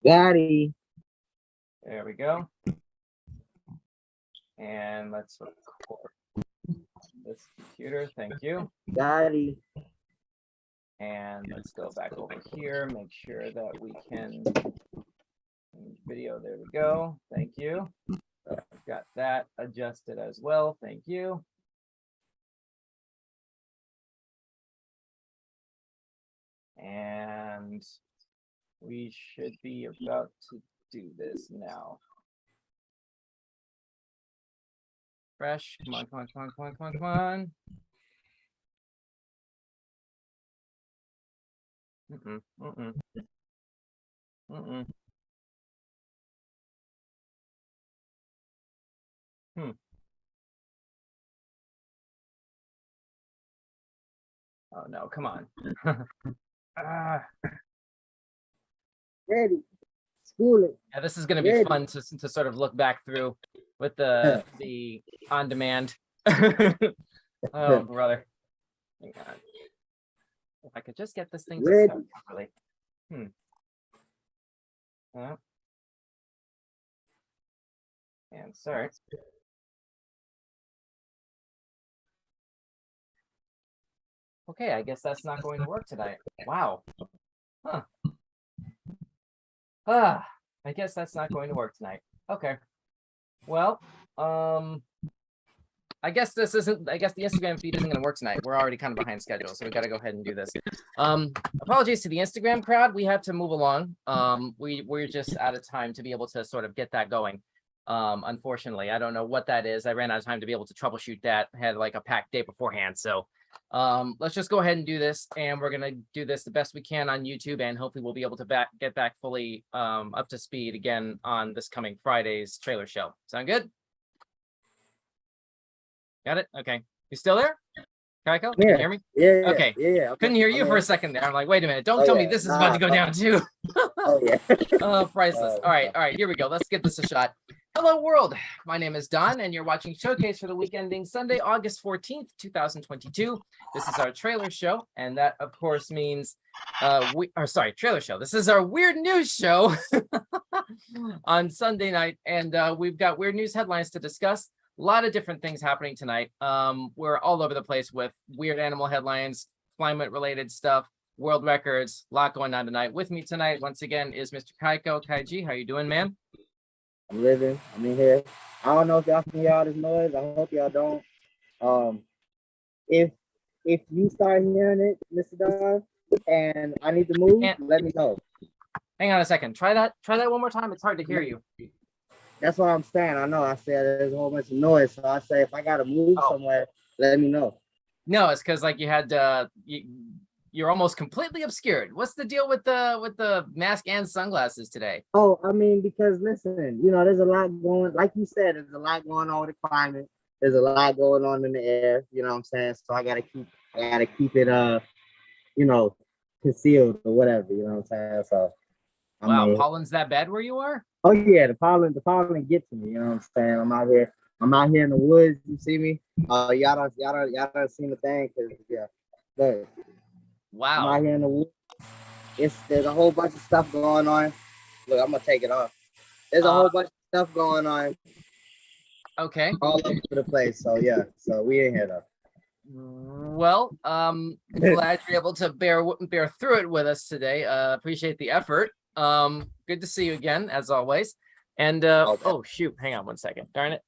Daddy. There we go. And let's record this computer. Thank you. Daddy. And let's go back over here, make sure that we can video. There we go. Thank you. I've got that adjusted as well. Thank you. And we should be about to do this now. Fresh. Come on, come on, come on, come on, come on, come on. Oh no, come on. Ready. Schooling. Yeah, this is going to be fun to sort of look back through with the on demand. Oh brother. Hang on. If I could just get this thing to start properly. And sorry. Okay, I guess that's not going to work tonight. Wow. Huh. I guess that's not going to work tonight. Okay. Well, I guess the Instagram feed isn't going to work tonight. We're already kind of behind schedule, so we got to go ahead and do this. Apologies to the Instagram crowd. We have to move along. We're just out of time to be able to sort of get that going. Unfortunately, I don't know what that is. I ran out of time to be able to troubleshoot that. I had like a packed day beforehand. So let's just go ahead and do this. And we're going to do this the best we can on YouTube. And hopefully we'll be able to get back fully up to speed again on this coming Friday's trailer show. Sound good? Got it? Okay. You still there? Kaiko? Can you hear me? Yeah. Okay. Yeah. Couldn't hear you for a second there. I'm like, wait a minute. Don't tell me this is about to go down too. Oh, yeah. Oh, priceless. All right. Here we go. Let's give this a shot. Hello, world. My name is Don, and you're watching Showcase for the week ending Sunday, August 14th, 2022. This is our trailer show, and that, of course, means trailer show. This is our weird news show on Sunday night, and we've got weird news headlines to discuss. A lot of different things happening tonight. We're all over the place with weird animal headlines, climate-related stuff, world records, a lot going on tonight. With me tonight, once again, is Mr. Kaiko. Kaiji, how you doing, man? I'm living. I'm in here. I don't know if y'all can hear all this noise. I hope y'all don't. If you start hearing it, Mr. Don, and I need to move, let me know. Hang on a second. Try that one more time. It's hard to hear you. That's what I'm saying. I know. I said there's a whole bunch of noise, so I say if I gotta move somewhere, let me know. No, it's because like you had you're almost completely obscured. What's the deal with the mask and sunglasses today? Oh, I mean, because listen, there's a lot going. Like you said, there's a lot going on with the climate. There's a lot going on in the air. You know what I'm saying? So I gotta keep it concealed or whatever. You know what I'm saying? So. Wow, pollen's that bad where you are? Oh yeah, the pollen gets to me. You know what I'm saying? I'm out here in the woods. You see me? Y'all don't see the thing, cause yeah. Look, wow. I'm out here in the woods. There's a whole bunch of stuff going on. Look, I'm gonna take it off. There's a whole bunch of stuff going on. Okay. All over the place. So yeah. So we in here though. Well, glad you're able to bear through it with us today. Appreciate the effort. Good to see you again, as always. And oh shoot, hang on one second. Darn it.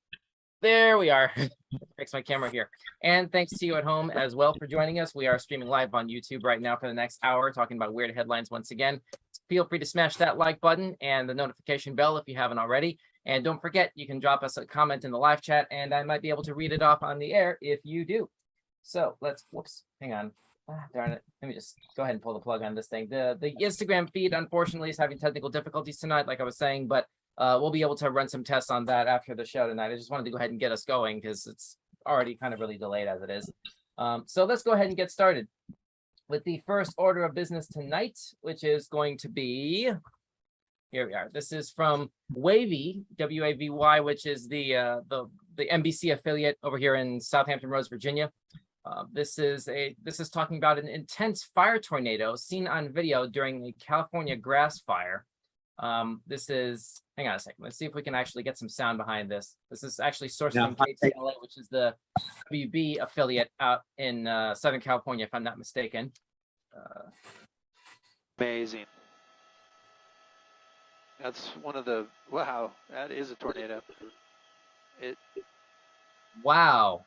There we are. Fix my camera here. And thanks to you at home as well for joining us. We are streaming live on YouTube right now for the next hour, talking about weird headlines once again. Feel free to smash that like button and the notification bell if you haven't already. And don't forget, you can drop us a comment in the live chat, and I might be able to read it off on the air if you do. So hang on. Darn it. Let me just go ahead and pull the plug on this thing. The Instagram feed, unfortunately, is having technical difficulties tonight, like I was saying, but we'll be able to run some tests on that after the show tonight. I just wanted to go ahead and get us going because it's already kind of really delayed as it is. So let's go ahead and get started with the first order of business tonight, which is going to be, here we are. This is from Wavy, W-A-V-Y, which is the NBC affiliate over here in Southampton Roads, Virginia. This is talking about an intense fire tornado seen on video during a California grass fire. This is, hang on a second. Let's see if we can actually get some sound behind this. This is actually sourced Yeah, from KTLA, which is the WB affiliate out in Southern California, if I'm not mistaken. Amazing. That's one of the, wow, that is a tornado. Wow.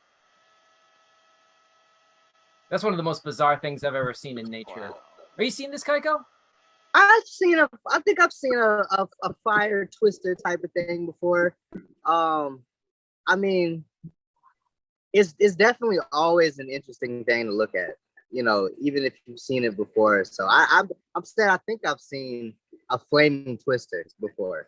That's one of the most bizarre things I've ever seen in nature. Wow. Are you seeing this, Kaiko? I think I've seen a fire twister type of thing before. I mean, it's definitely always an interesting thing to look at, you know, even if you've seen it before. So I'm saying I think I've seen a flaming twister before.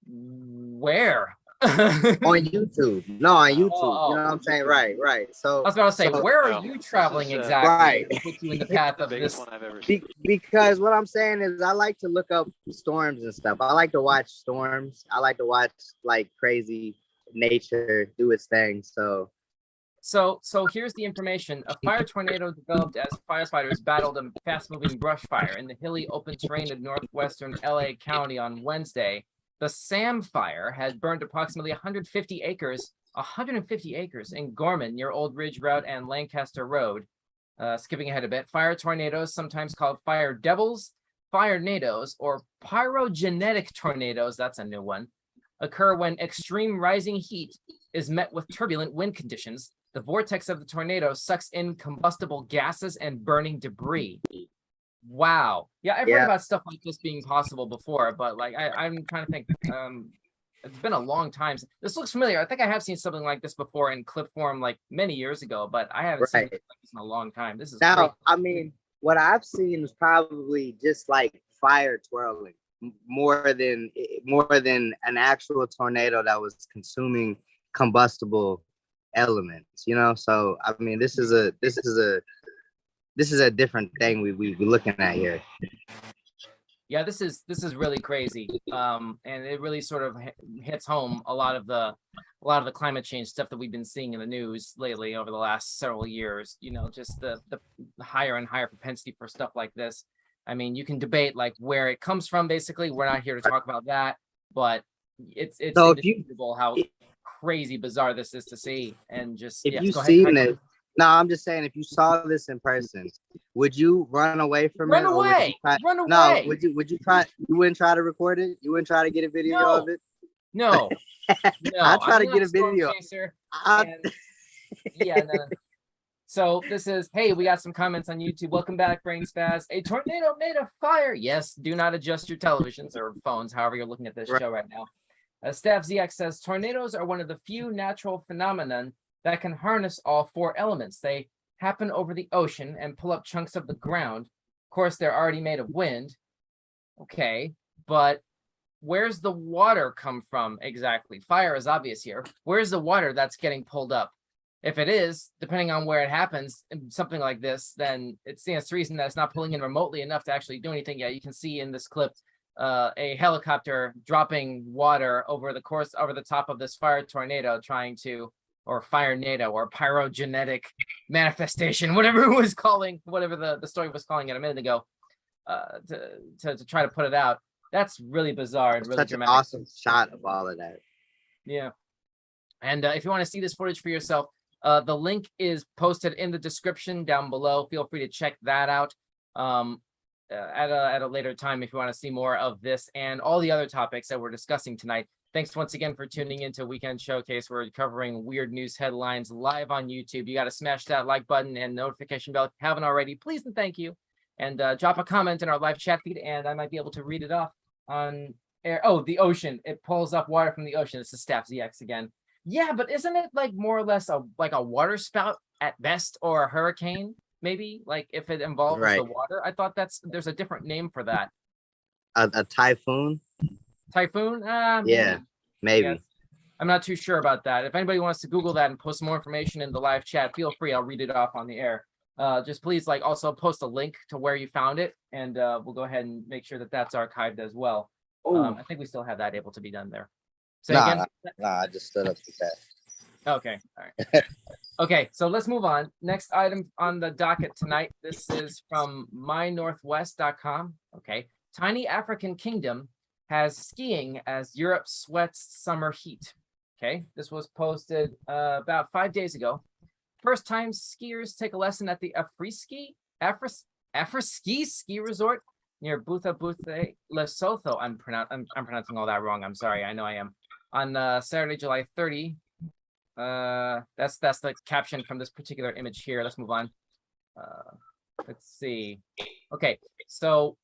Where? On YouTube. No, on YouTube. Oh. You know what I'm saying? Right. So I was about to say, where are you traveling exactly? Right. To put you in the path The of biggest this. one I've ever seen. Because what I'm saying is I like to look up storms and stuff. I like to watch storms. I like to watch like crazy nature do its thing. So here's the information. A fire tornado developed as firefighters battled a fast-moving brush fire in the hilly open terrain of northwestern LA County on Wednesday. The Sam fire had burned approximately 150 acres in Gorman near Old Ridge Route and Lancaster Road. Skipping ahead a bit, fire tornadoes, sometimes called fire devils, firenadoes, or pyrogenetic tornadoes, that's a new one, occur when extreme rising heat is met with turbulent wind conditions. The vortex of the tornado sucks in combustible gases and burning debris. Wow. Yeah, I've heard about stuff like this being possible before, but like I'm trying to think. It's been a long time. This looks familiar. I think I have seen something like this before in clip form like many years ago, but I haven't seen it like this in a long time. This is now great. I mean, what I've seen is probably just like fire twirling more than an actual tornado that was consuming combustible elements, you know. So I mean, this is a different thing we looking at here. Yeah, this is really crazy, and it really sort of hits home a lot of the climate change stuff that we've been seeing in the news lately over the last several years. You know, just the higher and higher propensity for stuff like this. I mean, you can debate like where it comes from. Basically, we're not here to talk about that, but it's So indisputable how crazy bizarre this is to see. And just if you've seen it. No, I'm just saying, if you saw this in person, would you run away from it? Run away! Run away! No, would you try? You wouldn't try to record it? You wouldn't try to get a video of it? No. I'll try to get a video. Yeah, no. So this is, hey, we got some comments on YouTube. Welcome back, Brain Spaz. A tornado made a fire. Yes, do not adjust your televisions or phones, however you're looking at this show right now. Staff ZX says, tornadoes are one of the few natural phenomenon that can harness all four elements. They happen over the ocean and pull up chunks of the ground. Of course, they're already made of wind. Okay, but where's the water come from exactly? Fire is obvious here. Where's the water that's getting pulled up? If it is, depending on where it happens, something like this, then it stands to reason that it's not pulling in remotely enough to actually do anything. Yeah, you can see in this clip a helicopter dropping water over the top of this fire tornado, trying to, or firenado, or pyrogenetic manifestation, whatever it was calling, whatever the story was calling it a minute ago, to try to put it out. That's really bizarre and really such dramatic. An awesome shot of all of that. Yeah. And if you want to see this footage for yourself, the link is posted in the description down below. Feel free to check that out at a later time if you want to see more of this and all the other topics that we're discussing tonight. Thanks once again for tuning into Weekend Showcase. We're covering weird news headlines live on YouTube. You got to smash that like button and notification bell if you haven't already. Please and thank you. And drop a comment in our live chat feed, and I might be able to read it off on air. Oh, the ocean. It pulls up water from the ocean. This is Staff ZX again. Yeah, but isn't it like more or less like a water spout at best, or a hurricane? Maybe, like if it involves the water. I thought there's a different name for that. A typhoon? Typhoon? Yeah, maybe. Yes. I'm not too sure about that. If anybody wants to Google that and post more information in the live chat, feel free. I'll read it off on the air. Just please, like, also post a link to where you found it, and we'll go ahead and make sure that that's archived as well. I think we still have that able to be done there. Say again? Nah, I just stood up to that. Okay, all right. Okay, so let's move on. Next item on the docket tonight. This is from mynorthwest.com. Okay, Tiny African kingdom has skiing as Europe sweats summer heat. Okay, this was posted about 5 days ago. First time skiers take a lesson at the Afro-ski ski resort near Butha Buthe, Lesotho. I'm pronouncing all that wrong. I'm sorry. I know I am. On Saturday, July 30. That's the caption from this particular image here. Let's move on. Let's see. Okay, so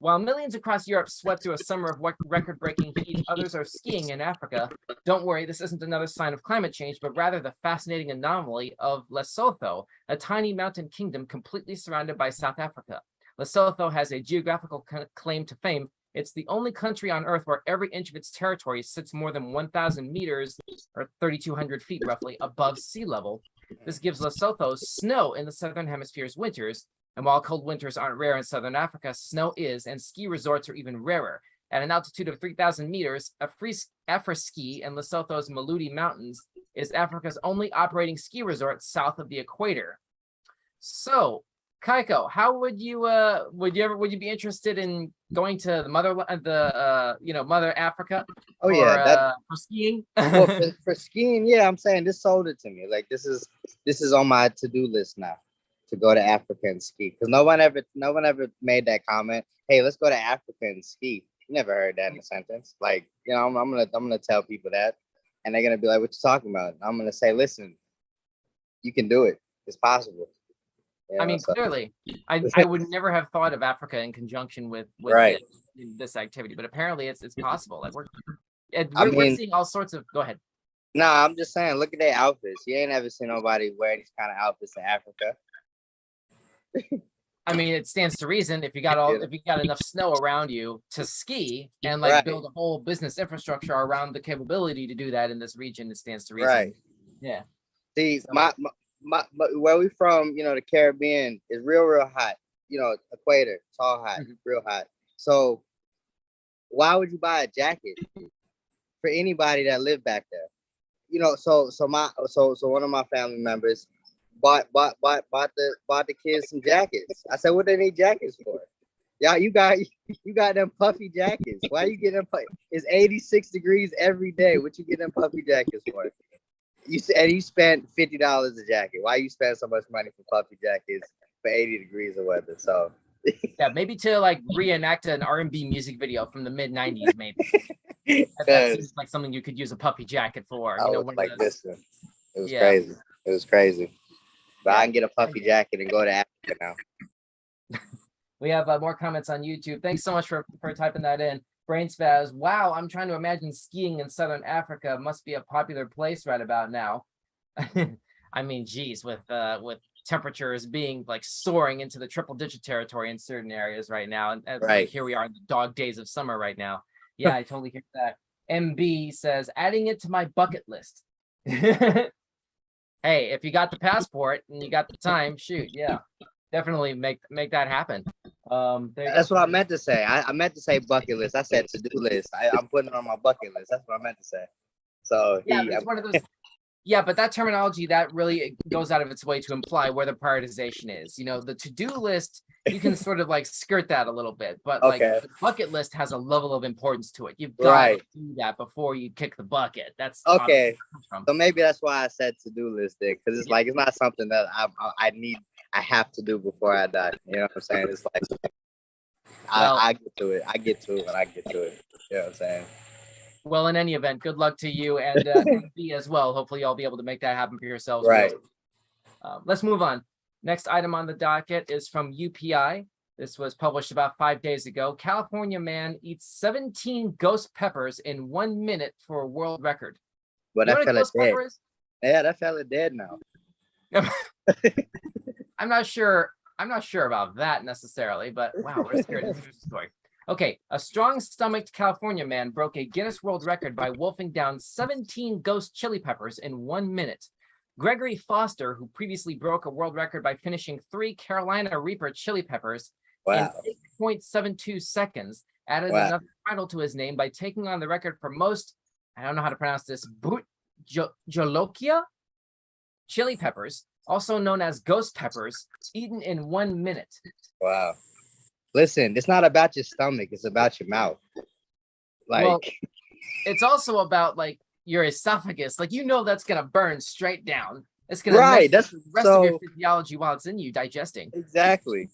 while millions across Europe sweat through a summer of record-breaking heat, others are skiing in Africa. Don't worry, this isn't another sign of climate change, but rather the fascinating anomaly of Lesotho, a tiny mountain kingdom completely surrounded by South Africa. Lesotho has a geographical claim to fame. It's the only country on Earth where every inch of its territory sits more than 1,000 meters, or 3,200 feet roughly, above sea level. This gives Lesotho snow in the Southern Hemisphere's winters. And while cold winters aren't rare in Southern Africa, snow is, and ski resorts are even rarer. At an altitude of 3,000 meters, Afro-ski in Lesotho's Maludi Mountains is Africa's only operating ski resort south of the equator. So, Kaiko, how would you be interested in going to the Mother Africa? Oh, for skiing. Well, for skiing, yeah, I'm saying this sold it to me. Like this is on my to-do list now, to go to Africa and ski, because no one ever made that comment. Hey, let's go to Africa and ski. You never heard that in a sentence. Like, you know, I'm gonna tell people that, and they're gonna be like, "What you talking about?" And I'm gonna say, "Listen, you can do it. It's possible." You know, I mean, so. Clearly, I would never have thought of Africa in conjunction with Right. this activity, but apparently it's possible. Like we're seeing all sorts of. Go ahead. No, I'm just saying, look at their outfits. You ain't ever seen nobody wear these kind of outfits in Africa. I mean, it stands to reason if you got enough snow around you to ski and Right. build a whole business infrastructure around the capability to do that in this region, it stands to reason. Right. Yeah. See, so, my where we from, you know, the Caribbean is real hot. You know, equator, it's all hot, real hot. So why would you buy a jacket for anybody that lived back there? You know, so one of my family members bought the kids some jackets. I said, what they need jackets for? Yeah, you got them puffy jackets. Why you getting them? It's 86 degrees every day. What you get them puffy jackets for? You spent $50 a jacket. Why you spend so much money for puffy jackets for 80 degrees of weather? So yeah, maybe to reenact an R&B music video from the mid 90s, maybe. That seems like something you could use a puffy jacket for. You know, listen, it was crazy. It was crazy. But I can get a puffy jacket and go to Africa now. We have more comments on YouTube. Thanks so much for typing that in. Brain Spaz, wow, I'm trying to imagine skiing in Southern Africa. Must be a popular place right about now. I mean, geez, with temperatures being soaring into the triple-digit territory in certain areas right now. And here we are in the dog days of summer right now. Yeah, I totally hear that. MB says, adding it to my bucket list. Hey, if you got the passport and you got the time, shoot, yeah. Definitely make that happen. That's what I meant to say. I meant to say bucket list. I said to-do list. I'm putting it on my bucket list. That's what I meant to say. So yeah, it's one of those. Yeah, but that terminology that really goes out of its way to imply where the prioritization is. You know, the to-do list, you can sort of skirt that a little bit, but the bucket list has a level of importance to it. You've got to do that before you kick the bucket. That's okay. So maybe that's why I said to-do list there, because it's it's not something that I have to do before I die. You know what I'm saying? It's I get to it. I get to it when I get to it. You know what I'm saying? Well, in any event, good luck to you and me as well. Hopefully, y'all be able to make that happen for yourselves. Right. Let's move on. Next item on the docket is from UPI. This was published about 5 days ago. California man eats 17 ghost peppers in 1 minute for a world record. Well, that fella dead. Yeah, that fella dead now. I'm not sure about that necessarily, but wow, we're scared. This is a story. Okay, a strong-stomached California man broke a Guinness World Record by wolfing down 17 ghost chili peppers in 1 minute. Gregory Foster, who previously broke a world record by finishing 3 Carolina Reaper chili peppers in 8.72 seconds, added another title to his name by taking on the record for most, I don't know how to pronounce this, Jolokia chili peppers, also known as ghost peppers, eaten in 1 minute. Wow. Listen, it's not about your stomach, it's about your mouth. Like, well, it's also about like your esophagus. Like, that's gonna burn straight down. It's gonna right. mess That's with the rest of your physiology while it's in you digesting. Exactly.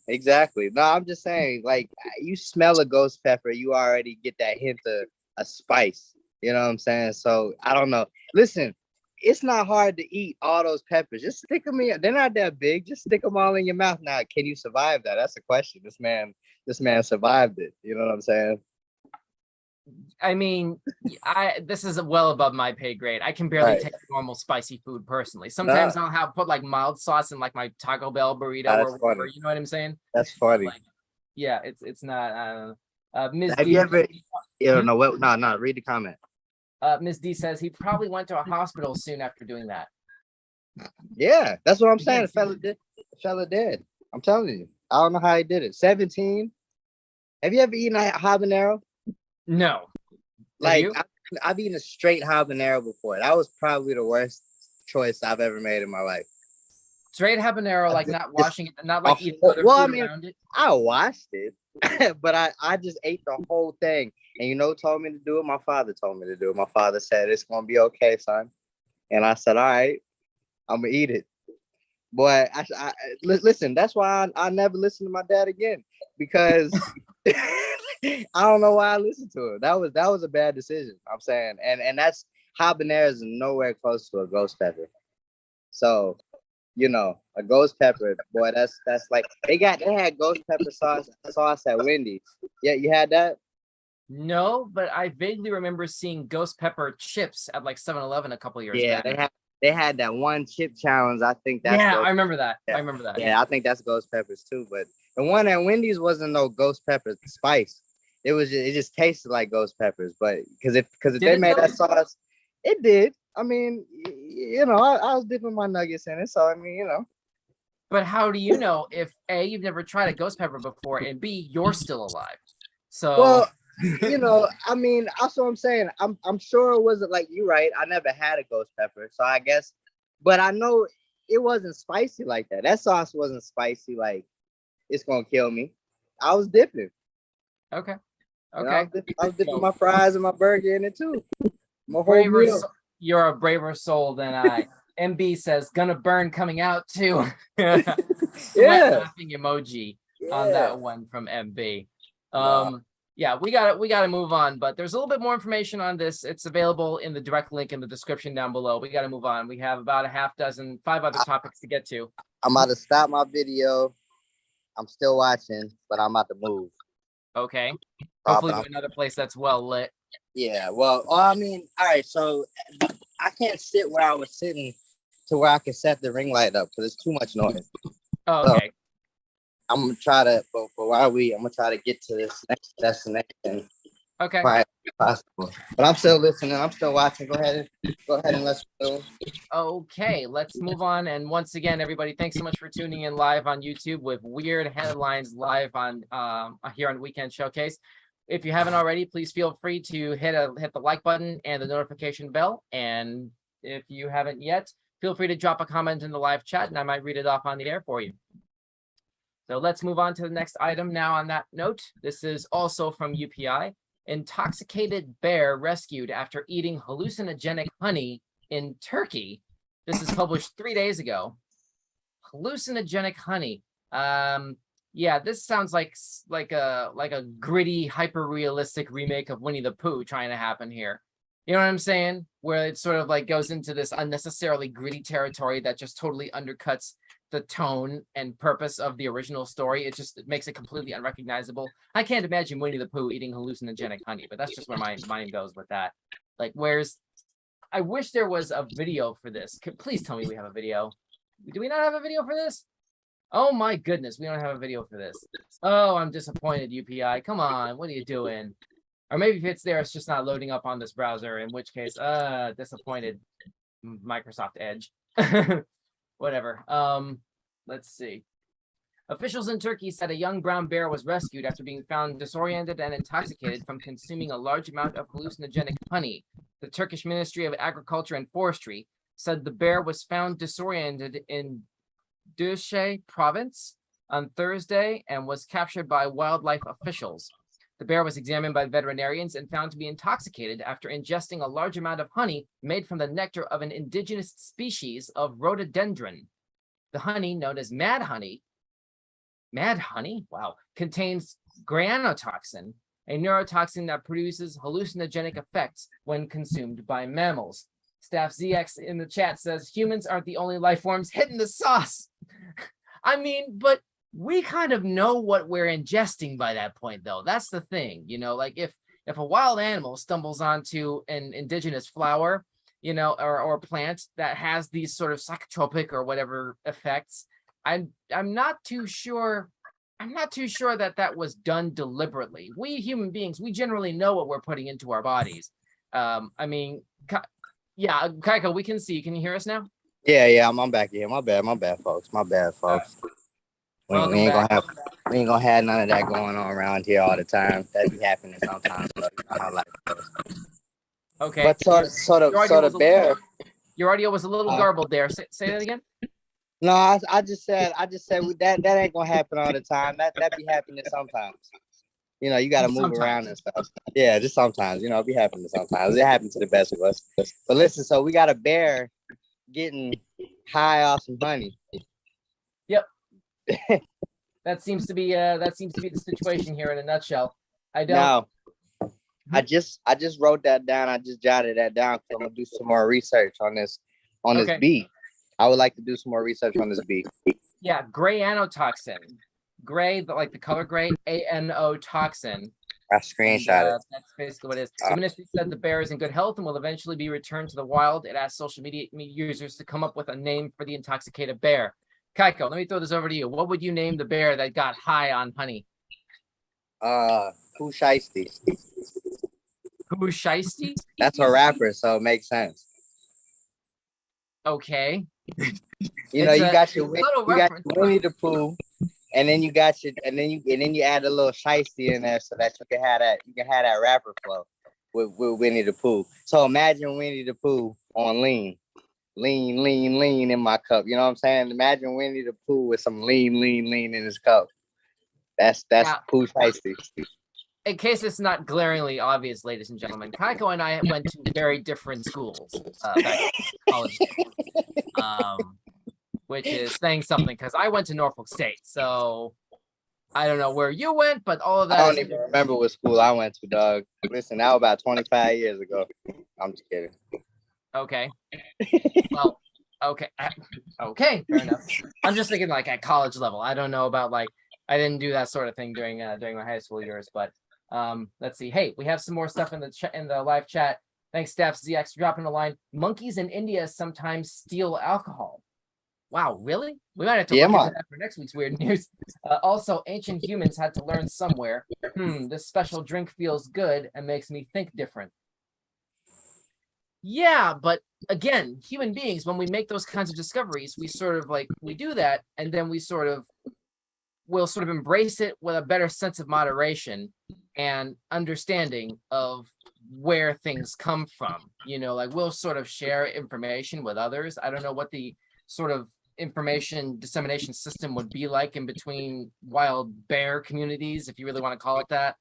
No, I'm just saying, like, you smell a ghost pepper, you already get that hint of a spice. You know what I'm saying? So I don't know. Listen, it's not hard to eat all those peppers. Just stick them in. They're not that big. Just stick them all in your mouth. Now, can you survive that? That's the question. This man survived it. You know what I'm saying? I mean, this is well above my pay grade. I can barely take normal spicy food personally. Sometimes I'll put like mild sauce in like my Taco Bell burrito or whatever. Funny. You know what I'm saying? That's funny. Like, yeah, it's not. I don't know. Ms. Have D, you ever? You don't know what? No. Read the comment. Ms. D says he probably went to a hospital soon after doing that. Yeah, that's what I'm saying. The fella did. I'm telling you. I don't know how he did it. 17. Have you ever eaten a habanero? No. Like, I've eaten a straight habanero before. That was probably the worst choice I've ever made in my life. Straight habanero, like not washing it, not like eating other food around it? I washed it, but I just ate the whole thing. And you know who told me to do it? My father told me to do it. My father said, it's going to be okay, son. And I said, all right, I'm going to eat it. Boy, listen, that's why I never listen to my dad again. Because I don't know why I listened to it. That was a bad decision. I'm saying, and that's habanero is nowhere close to a ghost pepper. So, a ghost pepper, boy, that's like they had ghost pepper sauce at Wendy's. Yeah, you had that? No, but I vaguely remember seeing ghost pepper chips at like 7-Eleven a couple years back. Yeah, they had that one chip challenge. I think that's I remember that. Yeah. I remember that. Yeah, I think that's ghost peppers too. But the one at Wendy's wasn't no ghost pepper spice. It just tasted like ghost peppers. But because if they made that sauce, it did. I mean, I was dipping my nuggets in it, so I mean, But how do you know if A, you've never tried a ghost pepper before, and B, you're still alive? So well, I mean, that's what I'm saying. I'm sure it wasn't like you right. I never had a ghost pepper, so I guess, but I know it wasn't spicy like that. That sauce wasn't spicy like it's gonna kill me. I was dipping. Okay. I was dipping my fries and my burger in it too. My whole meal. You're a braver soul than I. MB says gonna burn coming out too. Laughing emoji on that one from MB. Yeah, we gotta move on, but there's a little bit more information on this. It's available in the direct link in the description down below. We gotta move on. We have about 5 other topics to get to. I'm about to stop my video. I'm still watching, but I'm about to move. Okay. Hopefully to another place that's well lit. Yeah, well, I mean, all right, so I can't sit where I was sitting to where I can set the ring light up because it's too much noise. Oh, okay. So, I'm gonna try to, but I'm gonna try to get to this next destination. Okay. Right, possible. But I'm still listening. I'm still watching. Go ahead and let's go. Okay, let's move on. And once again, everybody, thanks so much for tuning in live on YouTube with weird headlines live on here on Weekend Showcase. If you haven't already, please feel free to hit the like button and the notification bell. And if you haven't yet, feel free to drop a comment in the live chat, and I might read it off on the air for you. So let's move on to the next item now on that note. This is also from UPI. Intoxicated bear rescued after eating hallucinogenic honey in Turkey. This is published 3 days ago. Hallucinogenic honey. Yeah, this sounds like a gritty, hyper-realistic remake of Winnie the Pooh trying to happen here. You know what I'm saying? Where it sort of like goes into this unnecessarily gritty territory that just totally undercuts the tone and purpose of the original story. It makes it completely unrecognizable. I can't imagine Winnie the Pooh eating hallucinogenic honey, but that's just where my mind goes with that. Like, I wish there was a video for this. Please tell me we have a video. Do we not have a video for this? Oh my goodness, we don't have a video for this. Oh, I'm disappointed, UPI. Come on, what are you doing? Or maybe if it's there, it's just not loading up on this browser, in which case, disappointed, Microsoft Edge. Whatever. Let's see. Officials in Turkey said a young brown bear was rescued after being found disoriented and intoxicated from consuming a large amount of hallucinogenic honey. The Turkish Ministry of Agriculture and Forestry said the bear was found disoriented in Düzce province on Thursday and was captured by wildlife officials. The bear was examined by veterinarians and found to be intoxicated after ingesting a large amount of honey made from the nectar of an indigenous species of rhododendron. The honey, known as mad honey, wow, contains granotoxin, a neurotoxin that produces hallucinogenic effects when consumed by mammals. Staff ZX in the chat says humans aren't the only life forms hitting the sauce. I mean, but we kind of know what we're ingesting by that point, though. That's the thing, like if a wild animal stumbles onto an indigenous flower, or plant that has these sort of psychotropic or whatever effects, I'm not too sure. I'm not too sure that was done deliberately. We human beings, we generally know what we're putting into our bodies. I mean, yeah, Kaiko, we can see. Can you hear us now? Yeah, I'm back here. My bad, folks. We ain't gonna have none of that going on around here all the time. That be happening sometimes. But I like it. Okay. But so the bear. Your audio was a little garbled there. Say that again. No, I just said that ain't gonna happen all the time. That be happening sometimes. You got to move around and stuff. Yeah, just sometimes. It be happening sometimes. It happens to the best of us. But listen, so we got a bear getting high off some honey. Yep. That seems to be the situation here in a nutshell. I just wrote that down. I just jotted that down because I'm gonna do some more research on this bee. I would like to do some more research on this bee. Yeah, gray anotoxin. Gray, like the color gray, ANO toxin. I screenshot it. That's basically what it is. The ministry said the bear is in good health and will eventually be returned to the wild. It asked social media users to come up with a name for the intoxicated bear. Kaiko, let me throw this over to you. What would you name the bear that got high on honey? Pooh Shiesty. Pooh Shiesty? That's a rapper, so it makes sense. Okay. You got your Winnie the Pooh, and then you add a little shiesty in there so that you can have that rapper flow with Winnie the Pooh. So imagine Winnie the Pooh on lean in my cup. You know what I'm saying? Imagine Winnie the Pooh with some lean in his cup. That's Pooh shiesty. In case it's not glaringly obvious, ladies and gentlemen, Kaiko and I went to very different schools back in college, which is saying something because I went to Norfolk State. So I don't know where you went, but all of that. I don't even remember what school I went to, dog. Listen, that was about 25 years ago. I'm just kidding. Okay. Well, okay. Okay, fair enough. I'm just thinking like at college level. I don't know about I didn't do that sort of thing during my high school years, but let's see. Hey, we have some more stuff in the live chat. Thanks, Steph ZX, for dropping a line. Monkeys in India sometimes steal alcohol. Wow, really? We might have to look into that for next week's weird news. Also, ancient humans had to learn somewhere. This special drink feels good and makes me think different. Yeah, but again, human beings, when we make those kinds of discoveries, we sort of we do that, and then we'll sort of embrace it with a better sense of moderation and understanding of where things come from. We'll sort of share information with others. I don't know what the sort of information dissemination system would be like in between wild bear communities, if you really want to call it that.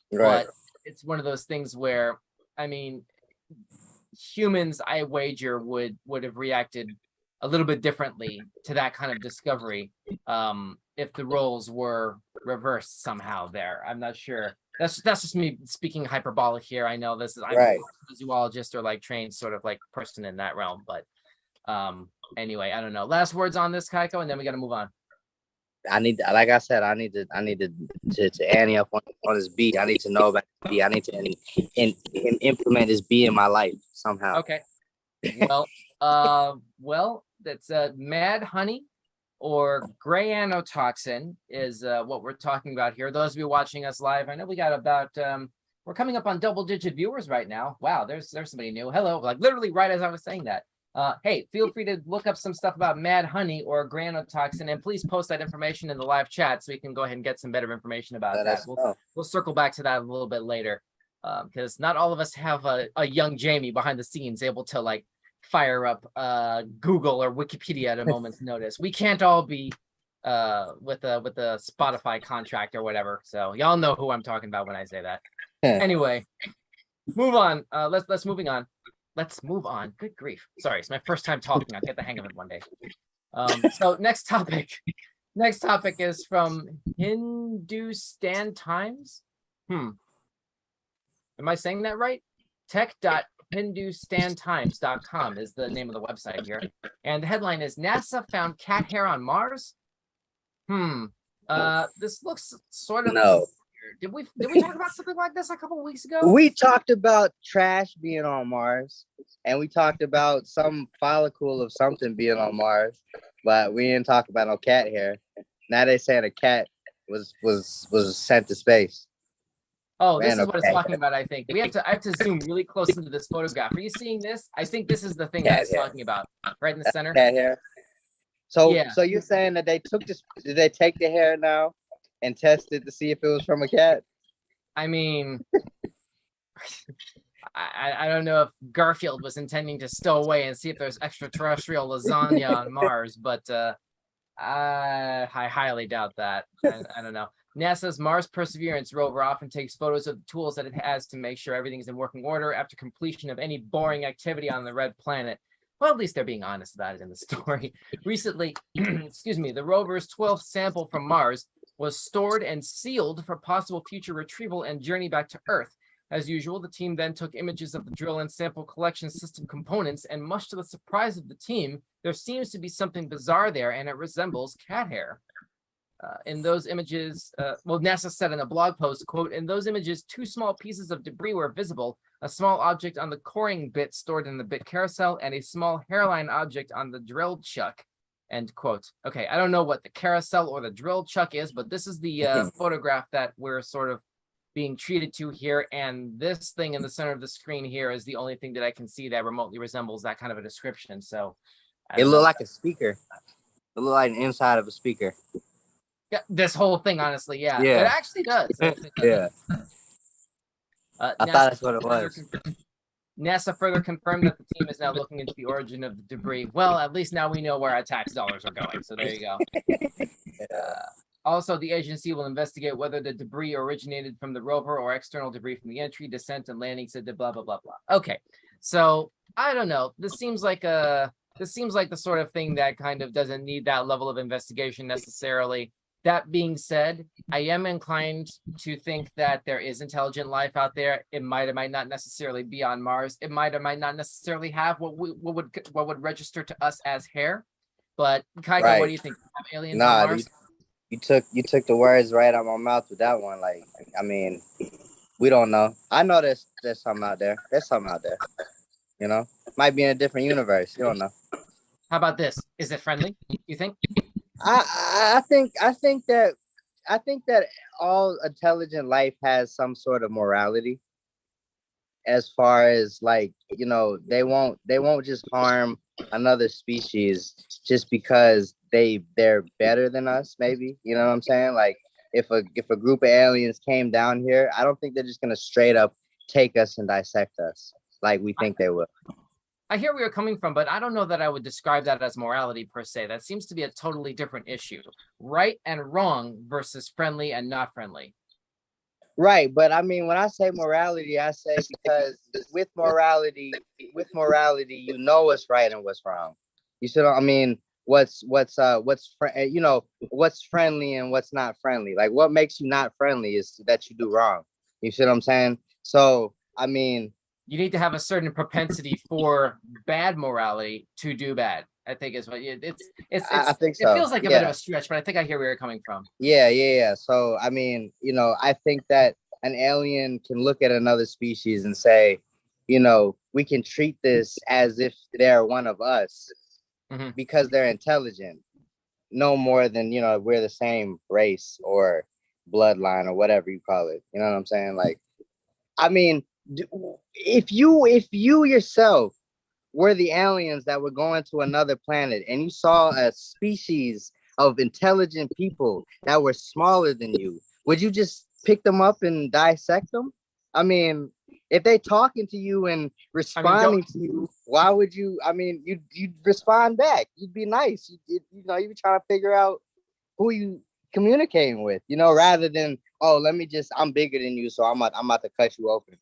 Right. But it's one of those things where, I mean, humans, I wager, would have reacted a little bit differently to that kind of discovery if the roles were reversed somehow there. I'm not sure. That's just me speaking hyperbolic here. I know this is I'm a zoologist or trained sort of person in that realm, but anyway, I don't know. Last words on this, Kaiko, and then we got to move on. I need to ante up on this beat. I need to know about the beat. I need to implement this beat in my life somehow. Okay. Well, that's mad honey or gray anotoxin is what we're talking about here. Those of you watching us live, I know we got about we're coming up on double-digit viewers right now. Wow, there's somebody new. Hello, literally right as I was saying that. Hey, feel free to look up some stuff about mad honey or granotoxin, and please post that information in the live chat so we can go ahead and get some better information about that. We'll circle back to that a little bit later, because not all of us have a young Jamie behind the scenes able to fire up Google or Wikipedia at a moment's notice. We can't all be with the Spotify contract or whatever. So y'all know who I'm talking about when I say that. Anyway, move on. Let's moving on. Let's move on. Good grief. Sorry, it's my first time talking. I'll get the hang of it one day. So next topic. Next topic is from Hindustan Times. Am I saying that right? Tech.hindustantimes.com is the name of the website here. And the headline is NASA found cat hair on Mars. This looks sort of no. Did we talk about something like this a couple of weeks ago? We talked about trash being on Mars, and we talked about some follicle of something being on Mars, but we didn't talk about no cat hair. Now they saying a cat was sent to space. Oh, this is what it's talking about. I think I have to zoom really close into this photograph. Are you seeing this? I think this is the thing that it's talking about, right in the center. Cat hair. So you're saying that they took this? Did they take the hair now and test it to see if it was from a cat? I mean, I don't know if Garfield was intending to stow away and see if there's extraterrestrial lasagna on Mars, but I highly doubt that. I don't know. NASA's Mars Perseverance rover often takes photos of the tools that it has to make sure everything's in working order after completion of any boring activity on the red planet. Well, at least they're being honest about it in the story. Recently, the rover's 12th sample from Mars was stored and sealed for possible future retrieval and journey back to Earth. As usual, the team then took images of the drill and sample collection system components, and much to the surprise of the team, there seems to be something bizarre there, and it resembles cat hair. In those images, NASA said in a blog post, quote, "In those images, two small pieces of debris were visible, a small object on the coring bit stored in the bit carousel, and a small hairline object on the drill chuck," end quote. Okay, I don't know what the carousel or the drill chuck is, but this is the photograph that we're sort of being treated to here, and this thing in the center of the screen here is the only thing that I can see that remotely resembles that kind of a description. So it looked like a speaker. It looked like an inside of a speaker. Yeah, this whole thing, honestly, yeah. It actually does. Yeah. I thought that's what it was. NASA further confirmed that the team is now looking into the origin of the debris. Well, at least now we know where our tax dollars are going. So there you go. Also, the agency will investigate whether the debris originated from the rover or external debris from the entry, descent, and landing, said the blah, blah, blah, blah. Okay. So I don't know. This seems like the sort of thing that kind of doesn't need that level of investigation necessarily. That being said, I am inclined to think that there is intelligent life out there. It might or might not necessarily be on Mars. It might or might not necessarily have what would register to us as hair. But Kaiko, what do you think? Have aliens on Mars? You took the words right out of my mouth with that one. Like, I mean, we don't know. I know there's something out there. There's something out there. You know, might be in a different universe. You don't know. How about this? Is it friendly? You think? I think that all intelligent life has some sort of morality, as far as, like, you know, they won't just harm another species just because they're better than us, maybe. You know what I'm saying? Like, if a group of aliens came down here, I don't think they're just gonna straight up take us and dissect us like we think they will. I hear where you're coming from, but I don't know that I would describe that as morality per se. That seems to be a totally different issue. Right and wrong versus friendly and not friendly. Right, but I mean, when I say morality, I say because with morality, you know what's right and what's wrong. You see what I mean? What's friendly and what's not friendly. Like, what makes you not friendly is that you do wrong. You see what I'm saying? So, I mean, you need to have a certain propensity for bad morality to do bad, I think is what I think so. It feels like a bit of a stretch, but I think I hear where you're coming from. Yeah. So, I mean, you know, I think that an alien can look at another species and say, you know, we can treat this as if they're one of us because they're intelligent, no more than, you know, we're the same race or bloodline or whatever you call it. You know what I'm saying? Like, I mean, if you yourself were the aliens that were going to another planet and you saw a species of intelligent people that were smaller than you, would you just pick them up and dissect them? I mean, if they talking to you and responding to you, why would you? I mean, you'd respond back. You'd be nice. You'd be trying to figure out, you communicating with, you know, rather than, oh, I'm bigger than you, so I'm about to cut you open.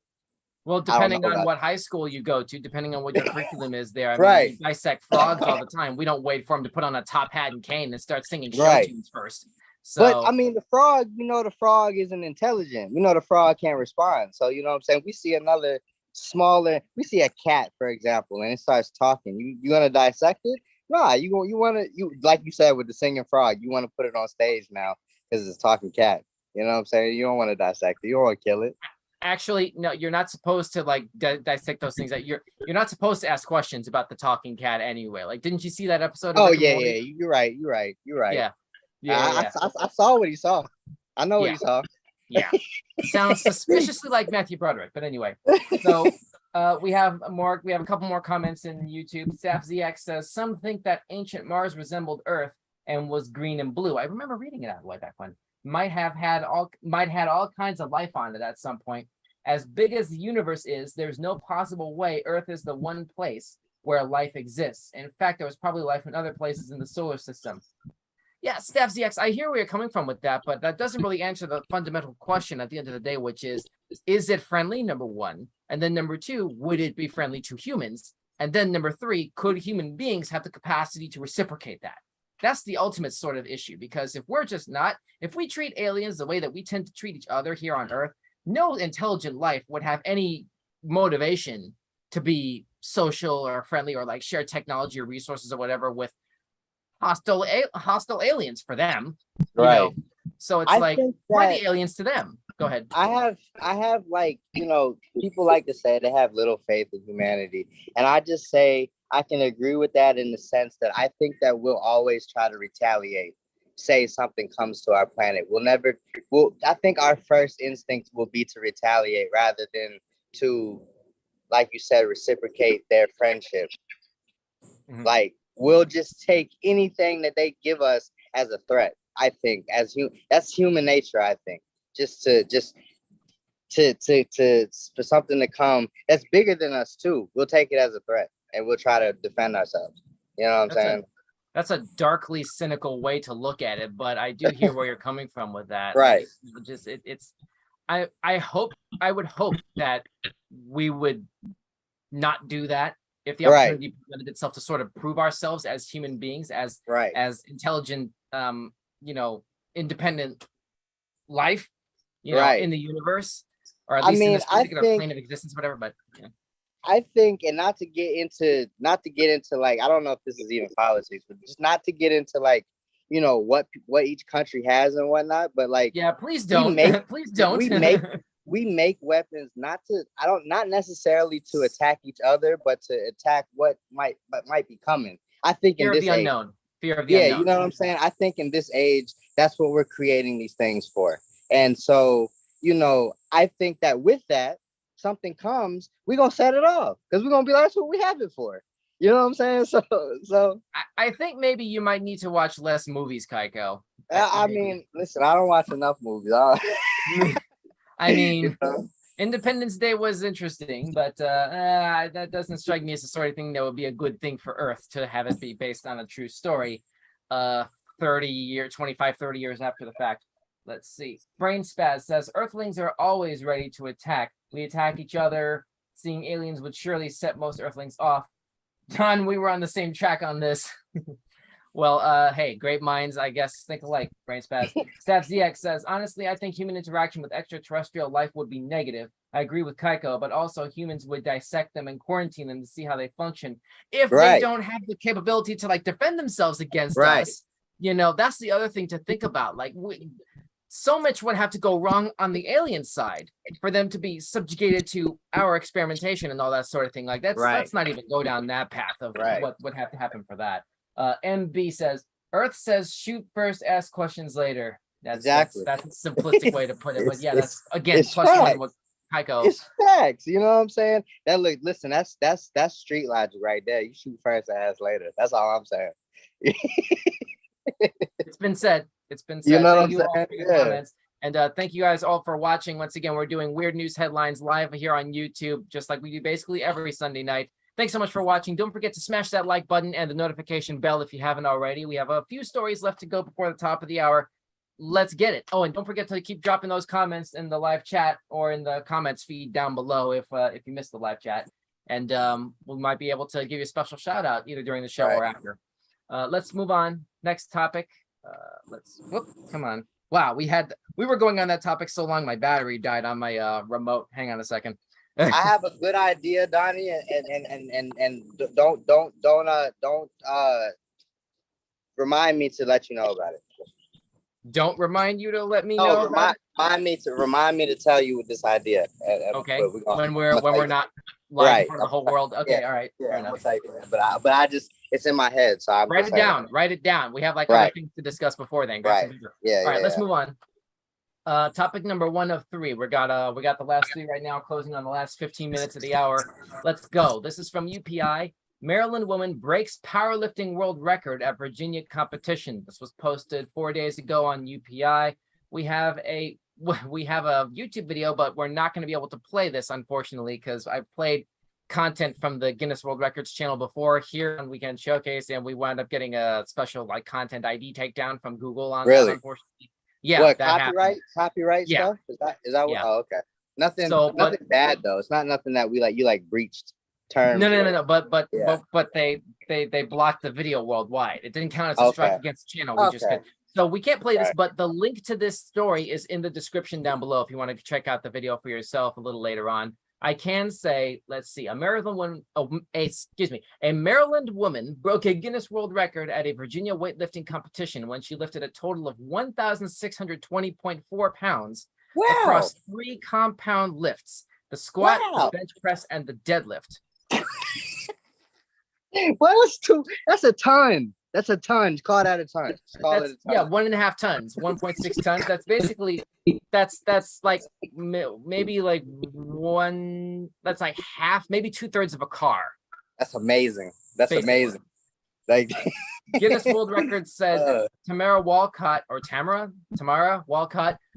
Well, depending on what high school you go to, depending on what your curriculum is there. I mean, Right. we dissect frogs all the time. We don't wait for them to put on a top hat and cane and start singing show tunes first. So, but I mean, the frog, you know, the frog isn't intelligent. You know, the frog can't respond. So, you know what I'm saying? We see we see a cat, for example, and it starts talking. You gonna dissect it? Nah, you like you said with the singing frog, you want to put it on stage now because it's a talking cat. You know what I'm saying? You don't want to dissect it. You don't want to kill it. Actually, no, you're not supposed to like dissect those things. You're not supposed to ask questions about the talking cat anyway. Like, didn't you see that episode? Oh yeah. You're right. Yeah. I saw what he saw. I know what he saw. Yeah. Sounds suspiciously like Matthew Broderick, but anyway. So we have a couple more comments in YouTube. Staff ZX says some think that ancient Mars resembled Earth and was green and blue. I remember reading it out way back when. Might had all kinds of life on it at some point. As big as the universe is, there's no possible way Earth is the one place where life exists. In fact, there was probably life in other places in the solar system. Yeah, Staff ZX, I hear where you're coming from with that, but that doesn't really answer the fundamental question at the end of the day, which is it friendly, number one? And then number two, would it be friendly to humans? And then number three, could human beings have the capacity to reciprocate that? That's the ultimate sort of issue, because if we treat aliens the way that we tend to treat each other here on Earth, no intelligent life would have any motivation to be social or friendly or like share technology or resources or whatever with hostile aliens for them. Right. Know? So it's we're the aliens to them. Go ahead. I have like, you know, people like to say they have little faith in humanity. And I just say I can agree with that in the sense that I think that we'll always try to retaliate. Say something comes to our planet. I think our first instinct will be to retaliate rather than to, like you said, reciprocate their friendship. Mm-hmm. Like, we'll just take anything that they give us as a threat. I think that's human nature. I think for something to come that's bigger than us too, we'll take it as a threat and we'll try to defend ourselves. You know what I'm saying? That's a darkly cynical way to look at it, but I do hear where you're coming from with that. Right. I would hope that we would not do that if the opportunity presented itself to sort of prove ourselves as human beings, as intelligent, independent life, in the universe, or at least in this particular plane of existence, whatever. But yeah. I think, and not to get into like, I don't know if this is even politics, but just not to get into like, you know, what each country has and whatnot, but like, yeah, please don't. Please don't. We make weapons not necessarily to attack each other, but to attack what might be coming. I think fear in this of the unknown. Fear of the unknown. You know what I'm saying? I think in this age, that's what we're creating these things for. And so, you know, I think that with that, something comes, we're gonna set it off because we're gonna be like, that's what we have it for. You know what I'm saying? So I think maybe you might need to watch less movies, Kaiko. I mean, listen, I don't watch enough movies. I mean, you know? Independence Day was interesting, but that doesn't strike me as the sort of thing that would be a good thing for Earth to have it be based on a true story 30 years after the fact. Let's see. Brain Spaz says, Earthlings are always ready to attack. We attack each other. Seeing aliens would surely set most Earthlings off. Don, we were on the same track on this. Well, hey, great minds, I guess, think alike, Brain Spaz. Staff ZX says, honestly, I think human interaction with extraterrestrial life would be negative. I agree with Kaiko, but also humans would dissect them and quarantine them to see how they function. If they don't have the capability to, like, defend themselves against us, you know, that's the other thing to think about. Like, so much would have to go wrong on the alien side for them to be subjugated to our experimentation and all that sort of thing. Like, let's not even go down that path of what would have to happen for that. MB says, Earth says shoot first, ask questions later. That's a simplistic way to put it. But yeah, that's again plus facts. One with Kaiko. It's facts. You know what I'm saying? Listen, that's street logic right there. You shoot first and ask later. That's all I'm saying. It's been said. You know thank you all for your comments. And thank you guys all for watching. Once again, we're doing Weird News Headlines live here on YouTube, just like we do basically every Sunday night. Thanks so much for watching. Don't forget to smash that like button and the notification bell if you haven't already. We have a few stories left to go before the top of the hour. Let's get it. Oh, and don't forget to keep dropping those comments in the live chat or in the comments feed down below if you missed the live chat. And we might be able to give you a special shout out either during the show or after. Let's move on. Next topic. Come on. Wow, we were going on that topic so long my battery died on my remote. Hang on a second. I have a good idea, Donnie, and don't remind me to let you know about it. Don't remind you to let me know. Remind me to tell you this idea. Okay. When we're not live in front of the whole world. Okay. Yeah. All right. Yeah, fair enough. But I just it's in my head, so I'm write it down. Write it down. We have like other things to discuss before then. Right. Yeah. All right. Let's move on. Topic number 1 of 3. We got the last 3 right now, closing on the last 15 minutes of the hour. Let's go. This is from UPI. Maryland woman breaks powerlifting world record at Virginia competition. This was posted 4 days ago on UPI. We have a YouTube video, but we're not going to be able to play this, unfortunately, because I played content from the Guinness World Records channel before here on Weekend Showcase, and we wound up getting a special like content ID takedown from Google on that, unfortunately. Yeah, what, that copyright stuff? Is that what? Oh, okay. Nothing bad though. It's not nothing that you breached terms. No. But they blocked the video worldwide. It didn't count as a strike against the channel. We just could. So we can't play this, but the link to this story is in the description down below if you want to check out the video for yourself a little later on. I can say, let's see, a Maryland woman broke a Guinness World Record at a Virginia weightlifting competition when she lifted a total of 1,620.4 pounds across 3 compound lifts: the squat, the bench press, and the deadlift. Well, that's a ton. That's a ton. Call that a ton. Yeah, 1.5 tons, 1.6 tons. That's basically that's like maybe like that's like half, maybe 2/3 of a car. That's amazing. That's amazing. Like Guinness World Records said Tamara Walcott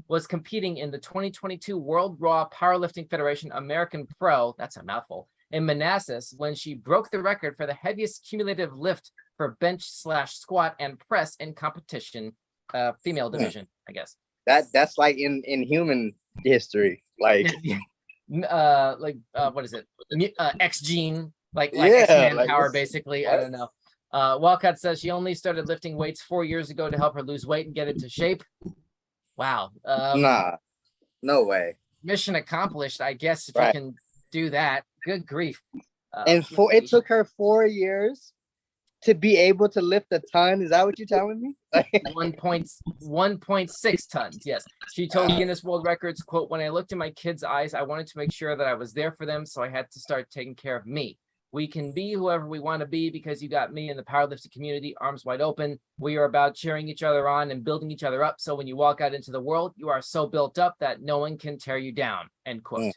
was competing in the 2022 World Raw Powerlifting Federation American Pro, that's a mouthful, in Manassas when she broke the record for the heaviest cumulative lift for bench/squat and press in competition, female division, I guess. That's like in human history, like what is it? X gene, like X-Man power, basically. What? I don't know. Walcott says she only started lifting weights 4 years ago to help her lose weight and get into shape. Wow. Nah, no way. Mission accomplished, I guess, if you can do that. Good grief. And it took her 4 years to be able to lift a ton. Is that what you're telling me? 1.6 tons. Yes. She told Guinness World Records, quote, "When I looked in my kids' eyes, I wanted to make sure that I was there for them. So I had to start taking care of me. We can be whoever we want to be because you got me in the powerlifting community, arms wide open. We are about cheering each other on and building each other up. So when you walk out into the world, you are so built up that no one can tear you down," end quote.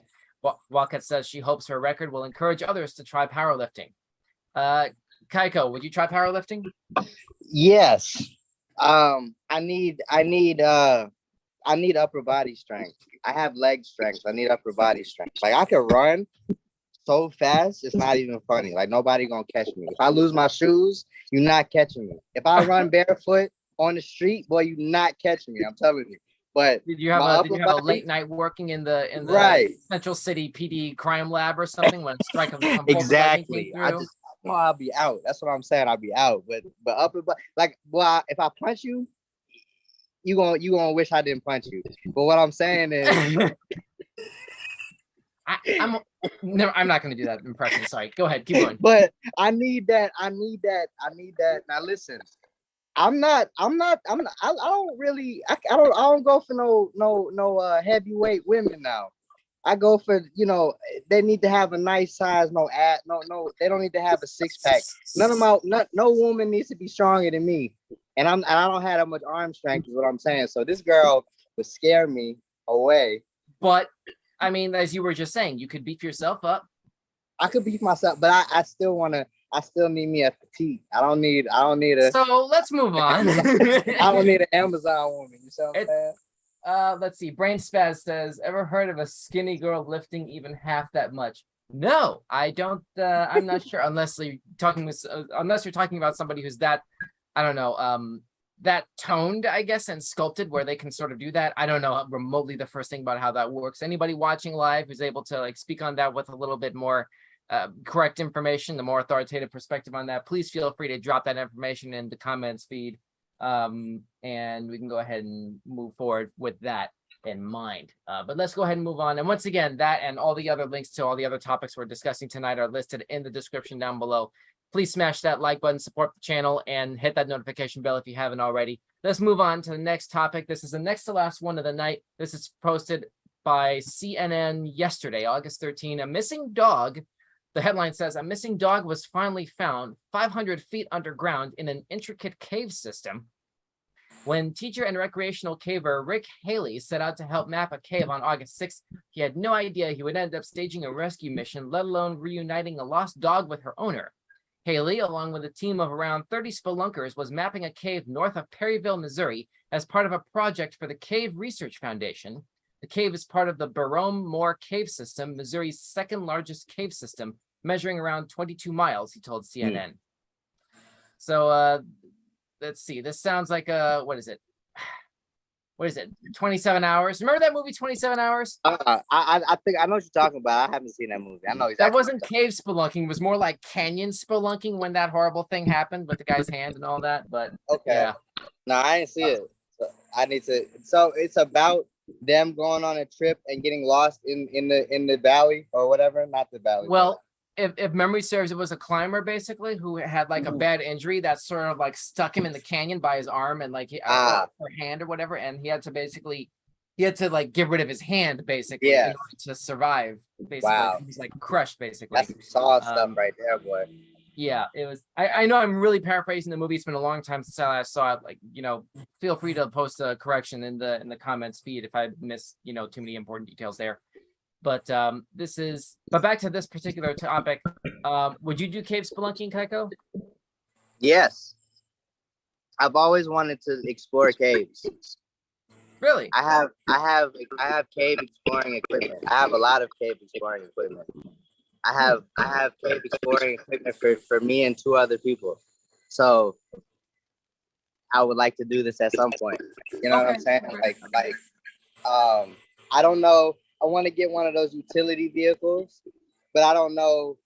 Walcott says she hopes her record will encourage others to try powerlifting. Kaiko, would you try powerlifting? Yes. I need upper body strength. I have leg strength. I need upper body strength. Like I can run so fast, it's not even funny. Like nobody gonna catch me. If I lose my shoes, you're not catching me. If I run barefoot on the street, boy, you're not catching me. I'm telling you. But did you have a late night working in the Central City PD crime lab or something when strike exactly? I'll be out. That's what I'm saying. I'll be out. But upper body, like, well, if I punch you, you gonna wish I didn't punch you. But what I'm saying is, I'm not gonna do that impression. Sorry. Go ahead. Keep going. But I need that. Now listen. I don't go for no heavyweight women now. I go for, they need to have a nice size, no, they don't need to have a 6-pack. No woman needs to be stronger than me. And I don't have that much arm strength is what I'm saying. So this girl would scare me away. But I mean, as you were just saying, you could beef yourself up. I could beef myself, but I still need me a petite. I don't need a. So let's move on. I don't need an Amazon woman. You see what I'm saying? Let's see. Brain Spaz says, "Ever heard of a skinny girl lifting even half that much?" No, I don't. I'm not sure unless you're talking about somebody who's that, I don't know, that toned, I guess, and sculpted where they can sort of do that. I don't know remotely the first thing about how that works. Anybody watching live who's able to like speak on that with a little bit more correct information, the more authoritative perspective on that, please feel free to drop that information in the comments feed, and we can go ahead and move forward with that in mind. But let's go ahead and move on. And once again, that and all the other links to all the other topics we're discussing tonight are listed in the description down below. Please smash that like button, support the channel, and hit that notification bell if you haven't already. Let's move on to the next topic. This is the next to last one of the night. This is posted by CNN yesterday, August 13. A missing dog. The headline says, a missing dog was finally found 500 feet underground in an intricate cave system. When teacher and recreational caver Rick Haley set out to help map a cave on August 6th, he had no idea he would end up staging a rescue mission, let alone reuniting a lost dog with her owner. Haley, along with a team of around 30 spelunkers, was mapping a cave north of Perryville, Missouri, as part of a project for the Cave Research Foundation. The cave is part of the Barome Moore Cave System, Missouri's second largest cave system, measuring around 22 miles, he told CNN. So, let's see. This sounds like what is it? 27 Hours. Remember that movie 27 Hours? I think I know what you're talking about. I haven't seen that movie. I know exactly. That wasn't cave spelunking. It was more like canyon spelunking when that horrible thing happened with the guy's hand and all that. But okay. Yeah. No, I didn't see it. So I need to. So it's about them going on a trip and getting lost in the valley or whatever. Not the valley. Well, if memory serves, it was a climber basically who had like a bad injury that sort of like stuck him in the canyon by his arm and like or hand or whatever, and he had to like get rid of his hand basically in order to survive. Basically, wow. He was like crushed basically. That's some solid stuff right there, boy. Yeah, it was. I know I'm really paraphrasing the movie. It's been a long time since I saw it. Like, feel free to post a correction in the comments feed if I miss too many important details there. But back to this particular topic. Would you do cave spelunking, Kaiko? Yes. I've always wanted to explore caves. Really? I have cave exploring equipment. I have a lot of cave exploring equipment. I have cave exploring equipment for me and 2 other people. So I would like to do this at some point. You know what I'm saying? Like I don't know. I want to get one of those utility vehicles, but I don't know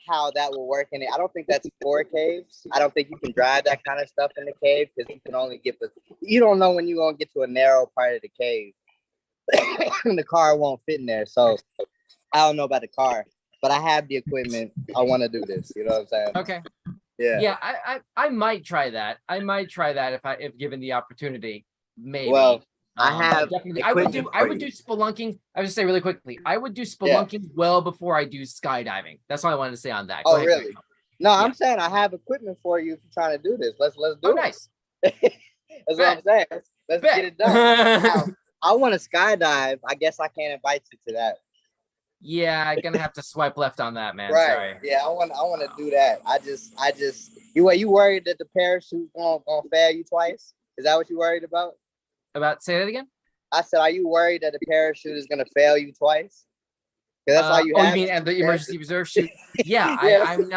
how that will work in it. I don't think that's for caves. I don't think you can drive that kind of stuff in the cave because you can only you don't know when you're going to get to a narrow part of the cave. And the car won't fit in there. So I don't know about the car, but I have the equipment. I want to do this. You know what I'm saying? Okay. Yeah. Yeah, I might try that. If given the opportunity. Maybe. Well, I would do spelunking. I would just say really quickly, I would do spelunking well before I do skydiving. That's all I wanted to say on that. Go ahead, really? No, I'm saying I have equipment for you if you're trying to do this. Let's do it. Nice. That's what I'm saying. Let's get it done. Now, I want to skydive. I guess I can't invite you to that. Yeah, I'm gonna have to swipe left on that, man. Right. Sorry. Yeah, I want to do that. I just you worried that the parachute gonna fail you twice? Is that what you worried about? Say that again? I said, are you worried that the parachute is going to fail you twice? Because that's all you have. You mean the emergency reserve chute? Yeah, I'm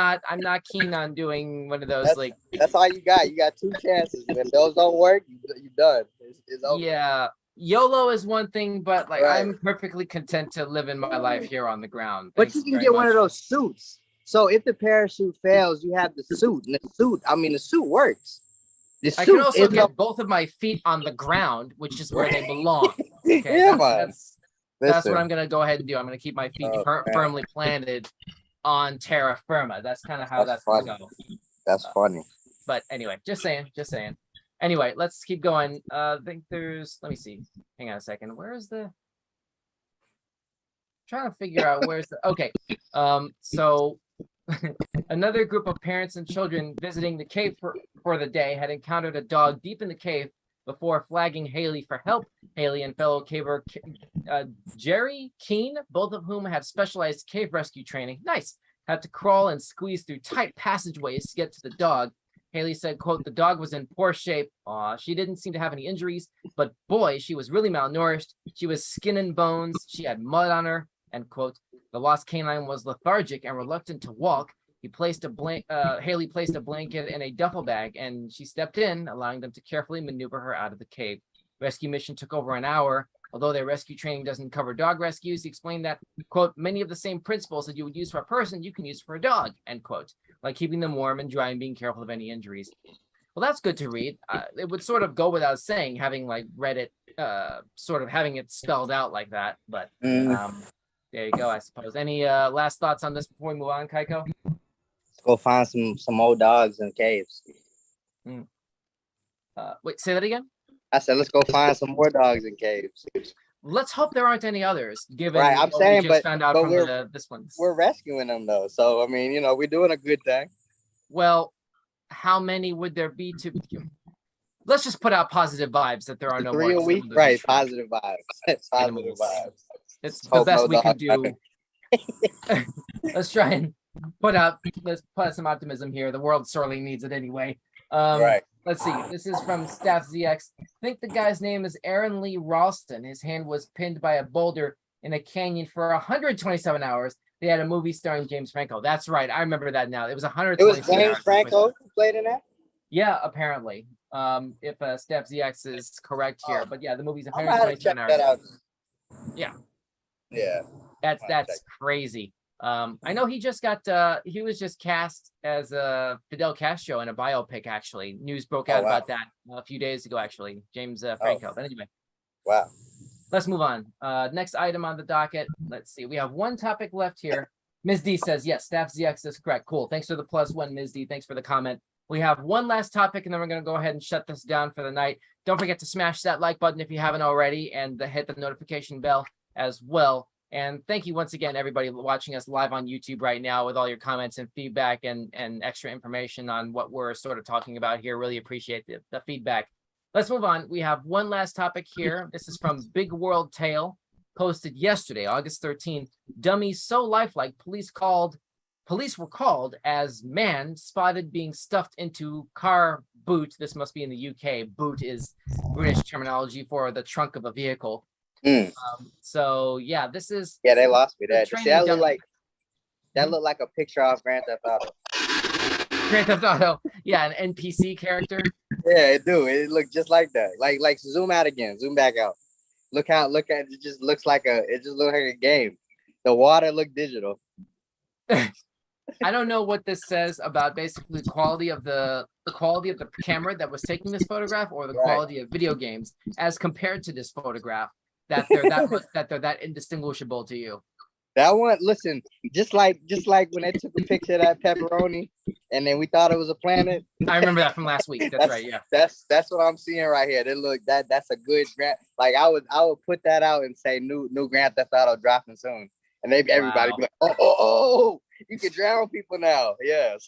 not keen on doing one of those. That's all you got. You got 2 chances. And if those don't work, you're done. It's over. Yeah, YOLO is one thing, but I'm perfectly content to live in my life here on the ground. But you can get one of those suits. So if the parachute fails, you have the suit, and the suit works. I can also get both of my feet on the ground, which is where they belong. Okay, that's what I'm going to go ahead and do. I'm going to keep my feet firmly planted on terra firma. That's kind of how that's going to go. That's funny. But anyway, just saying. Anyway, let's keep going. I think let me see. Hang on a second. Where's the... trying to figure out where's the... Okay. So... Another group of parents and children visiting the cave for the day had encountered a dog deep in the cave before flagging Haley for help. Haley and fellow caver Jerry Keene, both of whom have specialized cave rescue training, had to crawl and squeeze through tight passageways to get to the dog. Haley said, quote, the dog was in poor shape. She didn't seem to have any injuries, but boy, she was really malnourished. She was skin and bones. She had mud on her, end quote. The lost canine was lethargic and reluctant to walk. Haley placed a blanket in a duffel bag, and she stepped in, allowing them to carefully maneuver her out of the cave. Rescue mission took over an hour. Although their rescue training doesn't cover dog rescues, he explained that, quote, many of the same principles that you would use for a person, you can use for a dog, end quote, like keeping them warm and dry and being careful of any injuries. Well, that's good to read. It would sort of go without saying, having like read it, sort of having it spelled out like that. But there you go, I suppose. Any last thoughts on this before we move on, Kaiko? Let's go find some old dogs in caves. Wait, say that again? I said, let's go find some more dogs in caves. Let's hope there aren't any others, given right, I'm what saying, we just but, found out but from this one. We're rescuing them, though. So, I mean, you know, we're doing a good thing. Well, how many would there be to... Let's just put out positive vibes that there are no 3 more. a week? Right, positive vibes. Positive vibes. It's the best we can do. Let's try and let's put some optimism here. The world sorely needs it anyway. Right. Let's see. This is from Staff ZX. I think the guy's name is Aaron Lee Ralston. His hand was pinned by a boulder in a canyon for 127 hours. They had a movie starring James Franco. That's right. I remember that now. It was 127 hours. It was James Franco who played in that? Yeah, apparently. If Staff ZX is correct here. But yeah, the movie's I'm gonna have to check 127 that hours. out. Yeah. Yeah. That's crazy. I know he was just cast as Fidel Castro in a biopic, actually. News broke out about that a few days ago, actually. James Franco. But anyway. Wow. Let's move on. Next item on the docket. Let's see. We have one topic left here. Ms. D says, yes, Staff ZX is correct. Cool. Thanks for the +1, Ms. D. Thanks for the comment. We have one last topic, and then we're going to go ahead and shut this down for the night. Don't forget to smash that like button if you haven't already, and hit the notification bell as well. And thank you once again, everybody watching us live on YouTube right now with all your comments and feedback and extra information on what we're sort of talking about here. Really appreciate the feedback. Let's move on. We have one last topic here. This is from Big World Tale, posted yesterday, August 13th. Dummies so lifelike, police were called as man spotted being stuffed into car boot. This must be in the UK. Boot is British terminology for the trunk of a vehicle. So yeah, this is they lost me there. See, that looked like a picture of Grand Theft Auto. Grand Theft Auto, yeah, an NPC character. Yeah, it do. It looked just like that. Like zoom out again, zoom back out. Look at it. Just looks like a game. The water looked digital. I don't know what this says about basically the quality of the camera that was taking this photograph, or the quality of video games as compared to this photograph, that they're that indistinguishable to you. That one, listen, just like when they took a picture of that pepperoni and then we thought it was a planet. I remember that from last week. That's right. Yeah. That's what I'm seeing right here. That's a good I would put that out and say new Grand Theft Auto dropping soon. And everybody be like, oh, you can drown people now. Yes.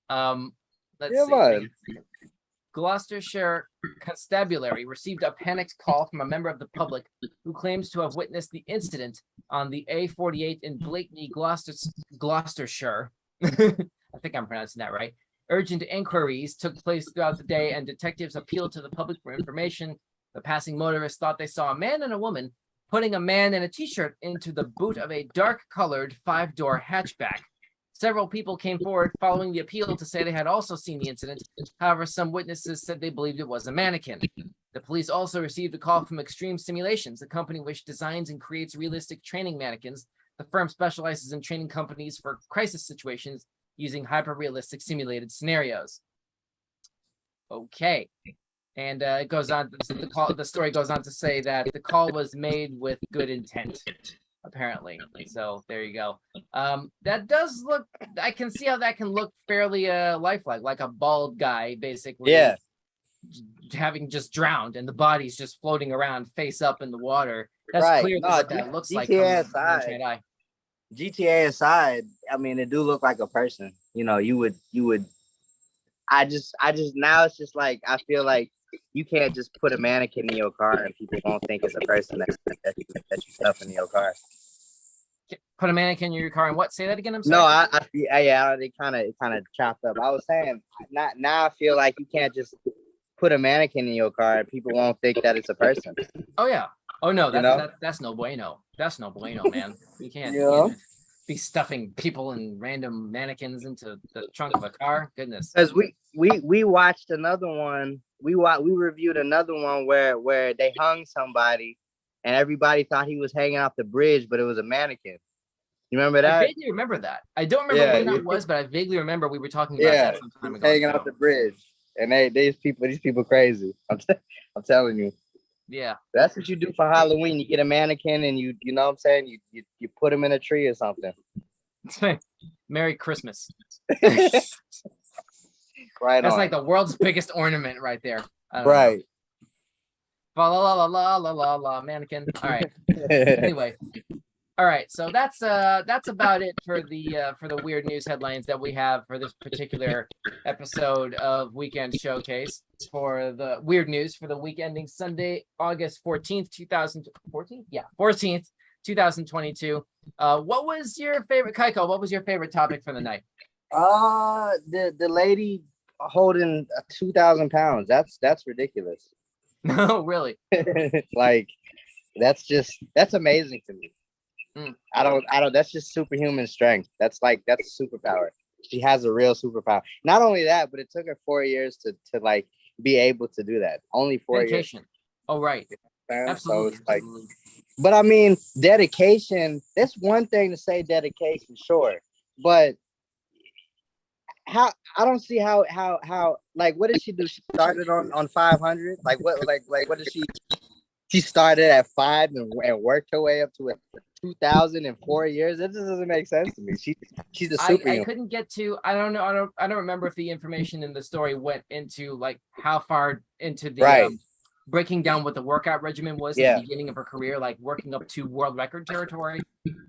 Let's see. Gloucestershire Constabulary received a panicked call from a member of the public who claims to have witnessed the incident on the A48 in Blakeney, Gloucestershire. I think I'm pronouncing that right. Urgent inquiries took place throughout the day, and detectives appealed to the public for information. The passing motorists thought they saw a man and a woman putting a man in a t-shirt into the boot of a dark-colored 5-door hatchback. Several people came forward following the appeal to say they had also seen the incident. However, some witnesses said they believed it was a mannequin. The police also received a call from Extreme Simulations, a company which designs and creates realistic training mannequins. The firm specializes in training companies for crisis situations using hyper-realistic simulated scenarios. Okay. And it goes on, the story goes on to say that the call was made with good intent, apparently. So there you go. That does look, I can see how that can look fairly lifelike, like a bald guy, basically. Yeah. Having just drowned and the body's just floating around face up in the water. That's clearly what that looks like. GTA aside, I mean, it do look like a person. You know, you would. I just now it's just like I feel like you can't just put a mannequin in your car and people won't think it's a person that you stuff in your car. Put a mannequin in your car and what? Say that again. I'm sorry. No, it kind of chopped up. I was saying now I feel like you can't just put a mannequin in your car and people won't think that it's a person. Oh yeah. Oh no, that's no bueno. That's no bueno, man. You can't be stuffing people and random mannequins into the trunk of a car. Goodness. Because we watched another one. We reviewed another one where they hung somebody, and everybody thought he was hanging off the bridge, but it was a mannequin. You remember that? I vaguely remember that. I don't remember when that was, but I vaguely remember we were talking about that some time ago. Hanging off the bridge, and these people crazy. I'm telling you. Yeah, that's what you do for Halloween. You get a mannequin and you know what I'm saying. You put him in a tree or something. Merry Christmas. Right. That's like the world's biggest ornament right there. Right. La la la la la la la mannequin. All right. Anyway. All right, so that's about it for the weird news headlines that we have for this particular episode of Weekend Showcase for the weird news for the week ending Sunday, August 14th, 2014. Yeah, 14th, 2022. What was your favorite, Kaiko? What was your favorite topic for the night? The lady holding 2,000 pounds. That's ridiculous. No, really. Like that's amazing to me. I don't. That's just superhuman strength. That's a superpower. She has a real superpower. Not only that, but it took her 4 years to like be able to do that. Only 4 years. Oh, right. Absolutely. So it's but I mean, dedication. That's one thing to say dedication, sure. But how I don't see how like what did she do? She started on 500. Like what did she? She started at 5 and worked her way up to 2,000 in 4 years. That just doesn't make sense to me. She's a superhuman. I couldn't get to. I don't know. I don't remember if the information in the story went into like how far into the breaking down what the workout regimen was at the beginning of her career, like working up to world record territory.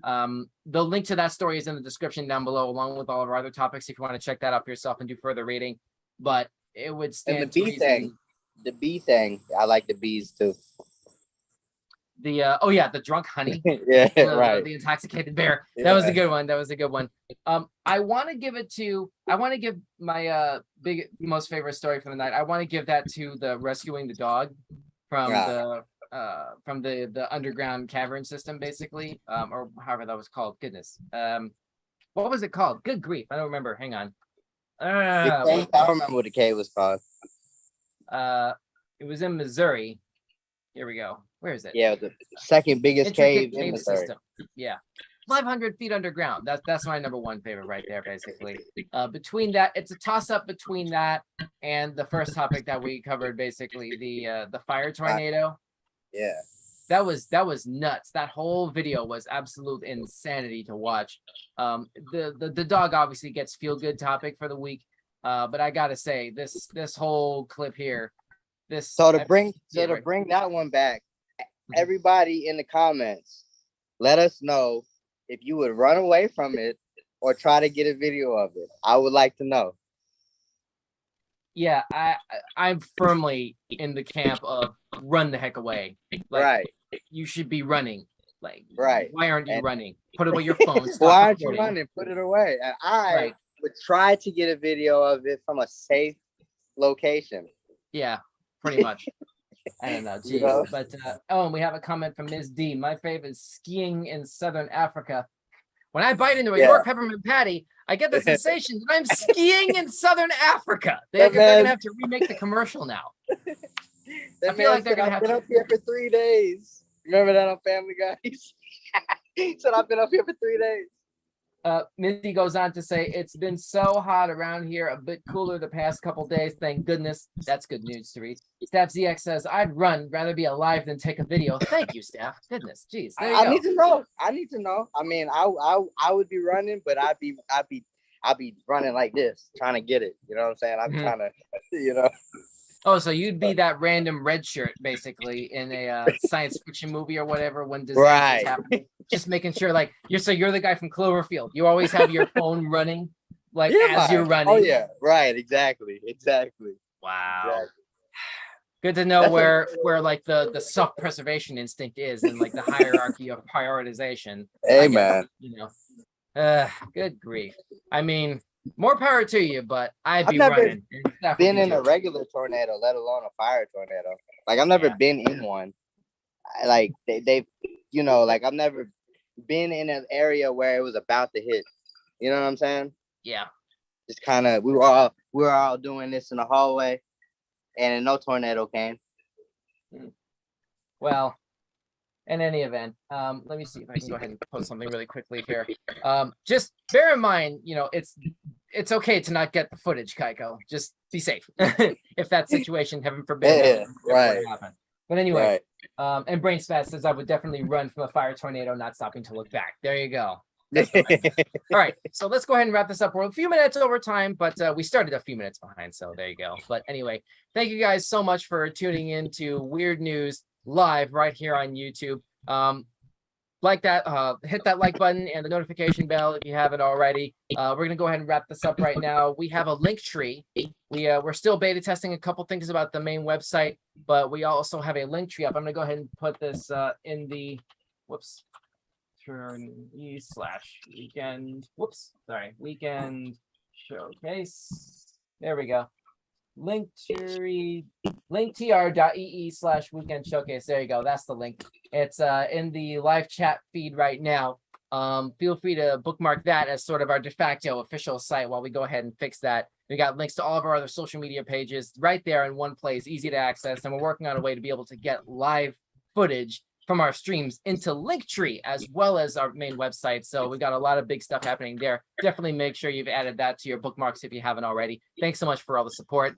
The link to that story is in the description down below, along with all of our other topics if you want to check that out for yourself and do further reading. But it would stand. And the bee thing. I like the bees too. The drunk honey. Right. The intoxicated bear. That was a good one. I want to give my most favorite story from the night. I want to give that to the rescuing the dog from the underground cavern system, basically, or however that was called. Goodness. What was it called? Good grief. I don't remember. Hang on. I don't remember what the cave was called. It was in Missouri. Here we go. Where is it? Yeah, the second biggest cave in Missouri. System. Yeah, 500 feet underground. That's my number one favorite right there, basically. Between that, it's a toss up between that and the first topic that we covered, basically the fire tornado. Yeah, that was nuts. That whole video was absolute insanity to watch. The dog obviously gets feel good topic for the week, but I gotta say this whole clip here. To bring that one back, everybody in the comments, let us know if you would run away from it or try to get a video of it. I would like to know. Yeah, I'm firmly in the camp of run the heck away. Right. You should be running. Like, right. Why aren't you running? Put away your phone. Why aren't you running? Put it away. And I would try to get a video of it from a safe location. Yeah. Pretty much. I don't know. Geez. But and we have a comment from Ms. D. My favorite is skiing in Southern Africa. When I bite into a York peppermint patty, I get the sensation that I'm skiing in Southern Africa. They're gonna have to remake the commercial now. I feel like they're gonna have to. I've been up here for 3 days. Remember that on Family Guy? He said I've been up here for 3 days. Mindy goes on to say, it's been so hot around here, a bit cooler the past couple days. Thank goodness. That's good news to read. Staff ZX says, I'd rather be alive than take a video. Thank you, Staff. Goodness, jeez. I need to know. I mean, I would be running, but I'd be running like this, trying to get it. You know what I'm saying? I'm trying to, Oh, so you'd be that random red shirt, basically, in a science fiction movie or whatever when disasters happen. Just making sure, like, you're the guy from Cloverfield. You always have your phone running, like, as you're running. Oh, yeah. Right. Exactly. Wow. Exactly. Good to know where like the self-preservation instinct is in like the hierarchy of prioritization. Hey, man. Good grief. I mean, more power to you, but I've never been in a regular tornado, let alone a fire tornado. Like I've never been in one. like they you know, like I've never been in an area where it was about to hit. You know what I'm saying? Yeah. Just kind of we were all doing this in the hallway, and no tornado came. Well, in any event, let me see if I can go ahead and post something really quickly here. Just bear in mind, you know, it's okay to not get the footage, Kaiko. Just be safe. If that situation, heaven forbid, right. Happen. But anyway, right. And Brain Spat says I would definitely run from a fire tornado, not stopping to look back. There you go. All right, so let's go ahead and wrap this up. We're a few minutes over time, but we started a few minutes behind, so there you go. But anyway, thank you guys so much for tuning in to Weird News live right here on YouTube. Like that, hit that like button and the notification bell if you haven't already. We're gonna go ahead and wrap this up right now. We have a link tree. We're still beta testing a couple things about the main website, but we also have a link tree up. I'm gonna go ahead and put this in the /weekend. Weekend showcase. There we go. linktr.ee/weekend showcase. There you go. That's the link. It's in the live chat feed right now. Feel free to bookmark that as sort of our de facto official site while we go ahead and fix that. We got links to all of our other social media pages right there in one place, easy to access. And we're working on a way to be able to get live footage from our streams into Linktree as well as our main website. So we got a lot of big stuff happening there. Definitely make sure you've added that to your bookmarks if you haven't already. Thanks so much for all the support.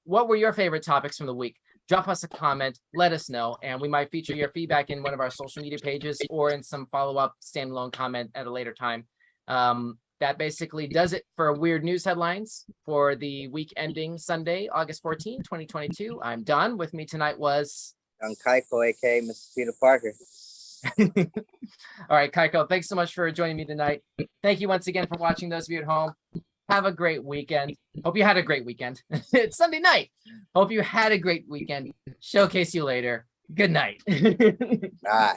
What were your favorite topics from the week? Drop us a comment, let us know, and we might feature your feedback in one of our social media pages or in some follow-up standalone comment at a later time. That basically does it for Weird News Headlines for the week ending Sunday, August 14, 2022. I'm Don. With me tonight was... I'm Kaiko, aka Mr. Peter Parker. All right, Kaiko, thanks so much for joining me tonight. Thank you once again for watching, those of you at home. Have a great weekend. Hope you had a great weekend. It's Sunday night. Hope you had a great weekend. Showcase you later. Good night. All right.